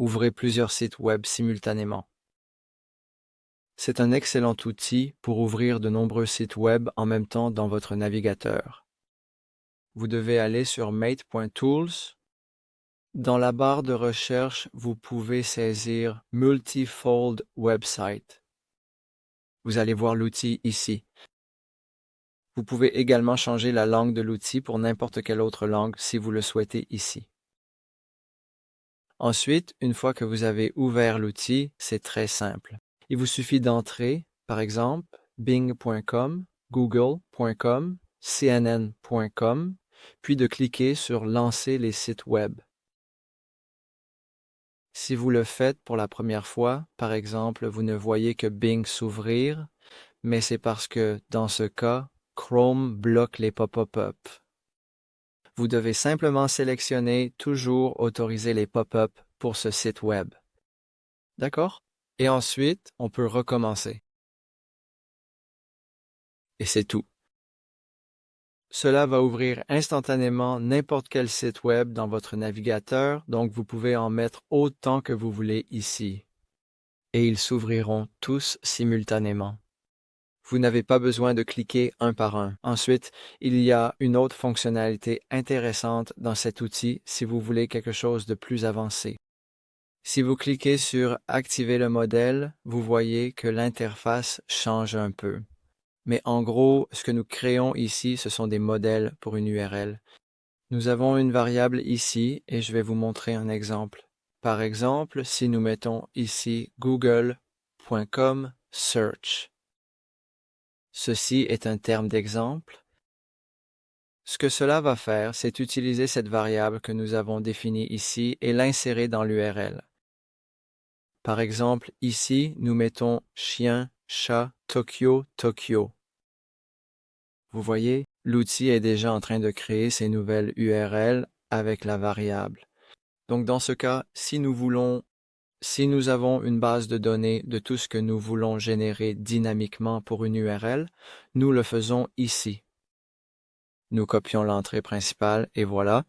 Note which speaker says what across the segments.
Speaker 1: ouvrez plusieurs sites web simultanément. C'est un excellent outil pour ouvrir de nombreux sites web en même temps dans votre navigateur. Vous devez aller sur mate.tools. Dans la barre de recherche, vous pouvez saisir Multifold Website. Vous allez voir l'outil ici. Vous pouvez également changer la langue de l'outil pour n'importe quelle autre langue si vous le souhaitez ici. Ensuite, une fois que vous avez ouvert l'outil, c'est très simple. Il vous suffit d'entrer, par exemple, bing.com, google.com, cnn.com, puis de cliquer sur « Lancer les sites web ». Si vous le faites pour la première fois, par exemple, vous ne voyez que Bing s'ouvrir, mais c'est parce que, dans ce cas, Chrome bloque les pop-up. Vous devez simplement sélectionner « Toujours autoriser les pop-up » pour ce site web. D'accord? Et ensuite, on peut recommencer. Et c'est tout. Cela va ouvrir instantanément n'importe quel site web dans votre navigateur, donc vous pouvez en mettre autant que vous voulez ici. Et ils s'ouvriront tous simultanément. Vous n'avez pas besoin de cliquer un par un. Ensuite, il y a une autre fonctionnalité intéressante dans cet outil si vous voulez quelque chose de plus avancé. Si vous cliquez sur « Activer le modèle », vous voyez que l'interface change un peu. Mais en gros, ce que nous créons ici, ce sont des modèles pour une URL. Nous avons une variable ici et je vais vous montrer un exemple. Par exemple, si nous mettons ici google.com search. Ceci est un terme d'exemple. Ce que cela va faire, c'est utiliser cette variable que nous avons définie ici et l'insérer dans l'URL. Par exemple, ici, nous mettons chien, chat, Tokyo, Tokyo. Vous voyez, l'outil est déjà en train de créer ces nouvelles URL avec la variable. Donc dans ce cas, si nous avons une base de données de tout ce que nous voulons générer dynamiquement pour une URL, nous le faisons ici. Nous copions l'entrée principale et voilà.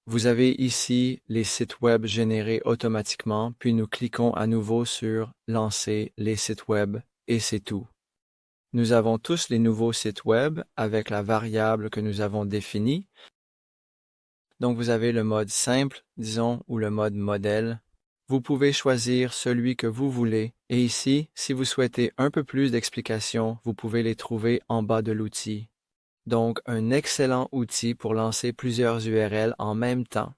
Speaker 1: Vous avez ici les sites web générés automatiquement, puis nous cliquons à nouveau sur « Lancer les sites web » et c'est tout. Nous avons tous les nouveaux sites web avec la variable que nous avons définie. Donc vous avez le mode simple, disons, ou le mode modèle. Vous pouvez choisir celui que vous voulez. Et ici, si vous souhaitez un peu plus d'explications, vous pouvez les trouver en bas de l'outil. Donc un excellent outil pour lancer plusieurs URL en même temps.